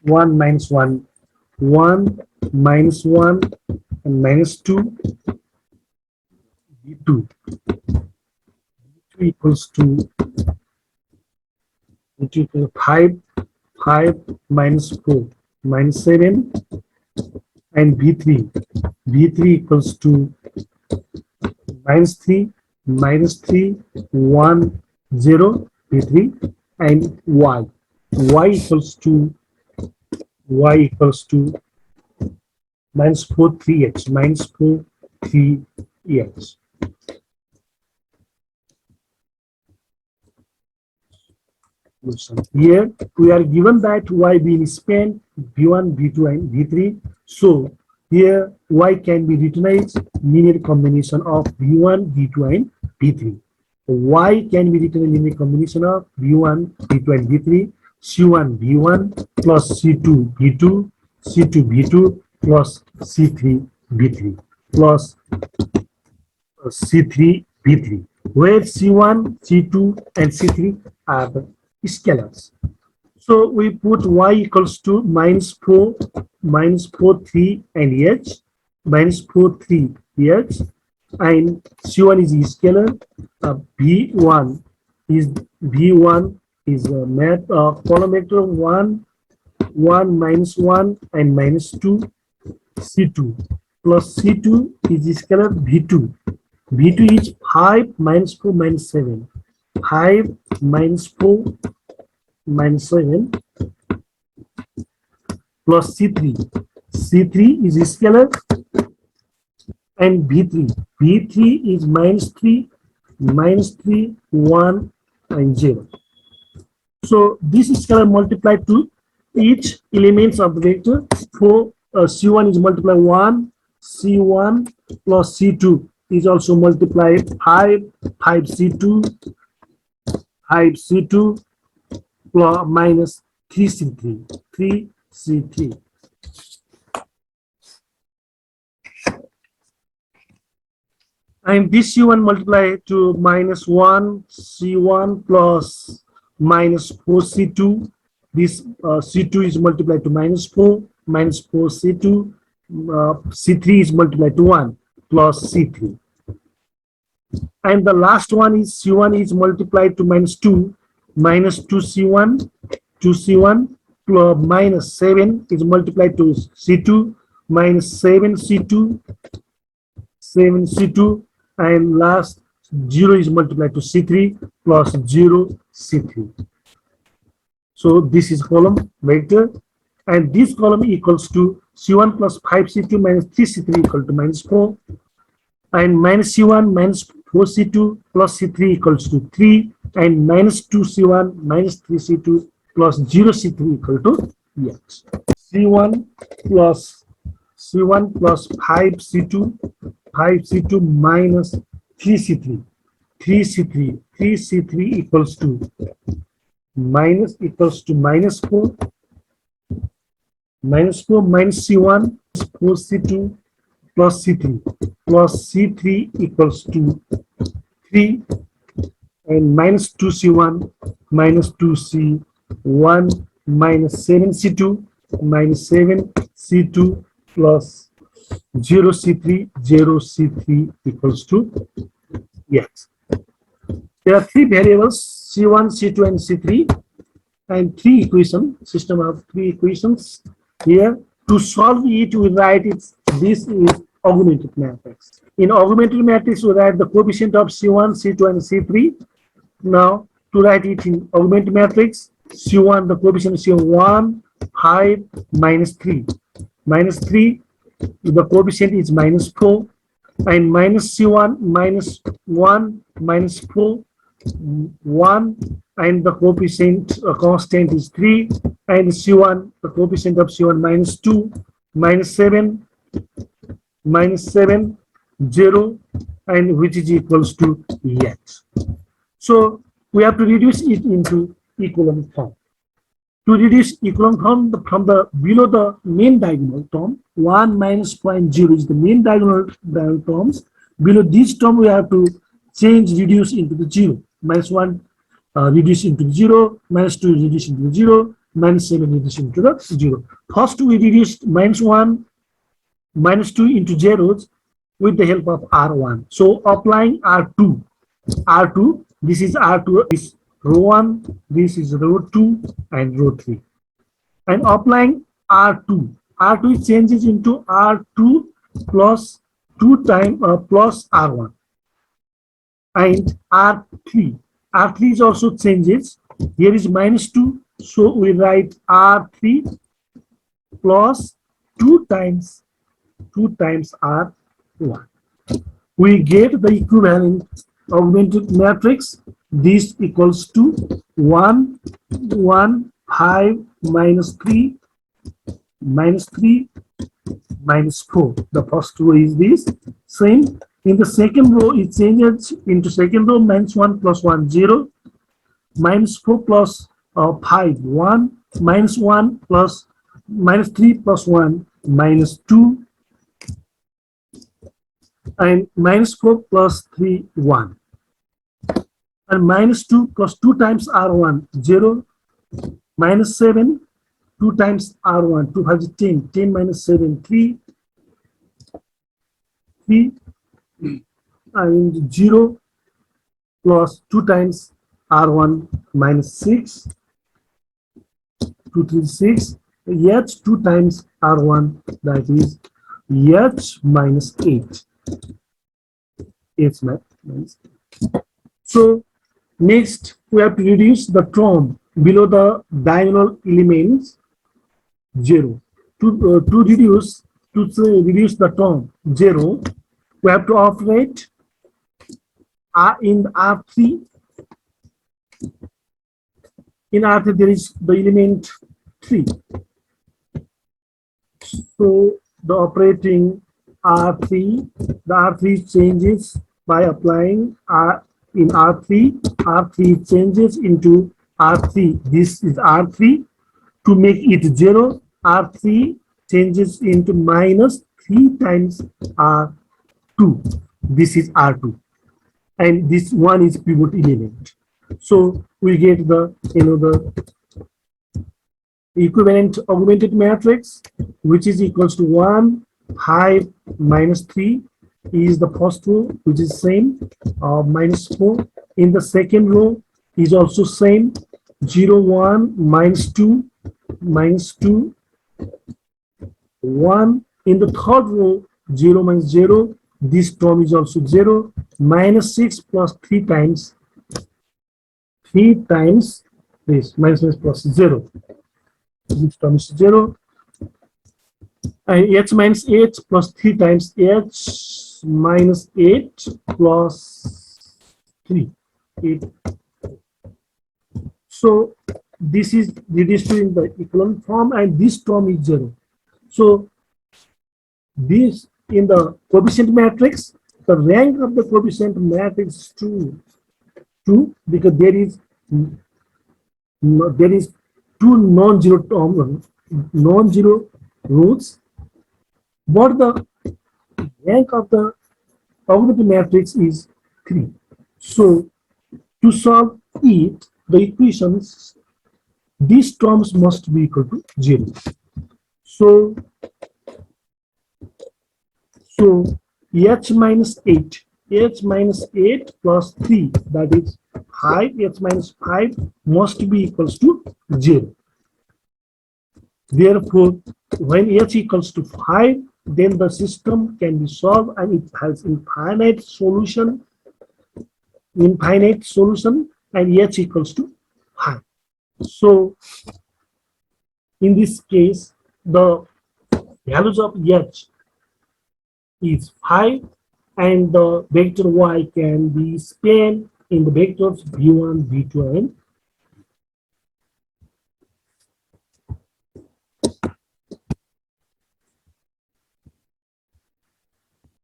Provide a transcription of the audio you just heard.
1 minus 1, 1 minus 1 and minus 2, b2, 2 equals to 5, 5 minus 4 minus 7, and b3 equals to minus 3 minus 3 1 0 b3, and y equals to minus 4 3x minus 4 3x. Here we are given that y being spent b1 b2 and b3. So here y can be written as linear combination of b1 b2 and b3. Y can be written as linear combination of b1 b2 and b3. c1 b1 plus c2 b2, c2 b2 plus c3 b3 plus c3 b3, where c1 c2 and c3 are the scalars. So we put y equals to minus 4 3 and h, minus 4 3 h, and c1 is scalar. b1 is a column vector 1 minus 1 and minus 2, c2 plus c2 is scalar b2 is 5 minus 4 minus 7, 5 minus 4 minus 7 plus c3 is scalar, and b3 is minus 3 1 and 0. So this is scalar multiplied to each elements of the vector. For c1 is multiplied 1, c1 plus c2 is also multiplied 5 c2 plus minus 3c3 and this c1 multiplied to minus 1 c1 plus minus 4 c2. This c2 is multiplied to minus 4 c2. C3 is multiplied to 1 plus c3, and the last one is c1 is multiplied to minus 2 c1 plus minus 7 is multiplied to c2 minus 7 c2, and last 0 is multiplied to c3 plus 0 c3. So this is column vector, and this column equals to c1 plus 5 c2 minus 3 c3 equal to minus 4, and minus c1 minus 4 c2 plus c3 equals to 3, and minus 2 c1 minus 3 c2 plus 0 c3 equal to x. c1 plus 5 c2 minus 3 c3 equals to minus 4 minus c1 4 c2 plus c3 equals to 3, and minus 2 c1 minus 2 c1 minus 7 c2 minus 7 c2 plus 0 c3 equals to x. There are three variables c1, c2 and c3, and system of three equations. Here to solve it, we write it. This is augmented matrix. In augmented matrix, we write the coefficient of c1, c2 and c3. Now to write it in augmented matrix, c1 the coefficient is 1 5 minus 3 the coefficient is minus 4, and minus c1 minus 1 minus 4 1, and the coefficient constant is 3, and c1 the coefficient of c1 minus 2 minus 7 0, and which is equals to x. So we have to reduce it into equivalent form. To reduce equivalent form from the below the main diagonal term, 1 minus 0.0 is the main diagonal terms. Below this term, we have to reduce into the 0. Minus 1 reduce into 0, minus 2 reduce into 0, minus 7 reduced into the 0. First we reduced minus 1, minus 2 into zeros with the help of R1. So applying R2, this is R2, is row 1, this is row 2 and row 3. And applying R2 changes into R2 plus 2 times plus R1. And R3 is also changes. Here is minus 2, so we write R3 plus 2 times R1. We get the equivalent augmented matrix. This equals to 1, 1, 5, minus 3, minus 3, minus 4. The first row is this. Same. In the second row, it changes into second row, minus 1 plus 1, 0, minus 4 plus 5, 1, minus 1 plus minus 3 plus 1, minus 2, and minus 4 plus 3, 1. And minus 2 plus 2 times R1, 0, minus 7, 2 times R1, 2 has 10, 10 minus 7, 3, and 0 plus 2 times R1, minus 6, 2, 3, 6, H 2 times R1, that is H minus 8. H minus 8. So next we have to reduce the term below the diagonal elements 0. To reduce the term 0, we have to operate in R3. In R3 there is the element 3. So the operating R3, the R3 changes by applying in R3 changes into R3. This is R3. To make it 0, R3 changes into minus 3 times R2. This is R2. And this one is pivot element. So we get the equivalent augmented matrix, which is equals to 1, 5, minus 3 is the first row, which is same, minus 4. In the second row is also same, 0, 1, minus 2, 1. In the third row, 0 minus 0, this term is also 0, minus 6 plus 3 times this, minus 6 plus 0. This term is 0. And h minus 8 plus 3 times h minus 8 plus 3. 8. So this is reduced in the echelon form, and this term is 0. So this in the coefficient matrix, the rank of the coefficient matrix is 2 because there is two non-zero roots, but the rank of the augmented matrix is 3. So to solve it, the equations, these terms must be equal to 0. So h minus 8 plus 3, that is 5, h minus 5 must be equals to 0. Therefore, when h equals to 5, then the system can be solved and it has infinite solution, and h equals to 5. So in this case, the values of h is 5, and the vector y can be spanned in the vectors v1, v2, and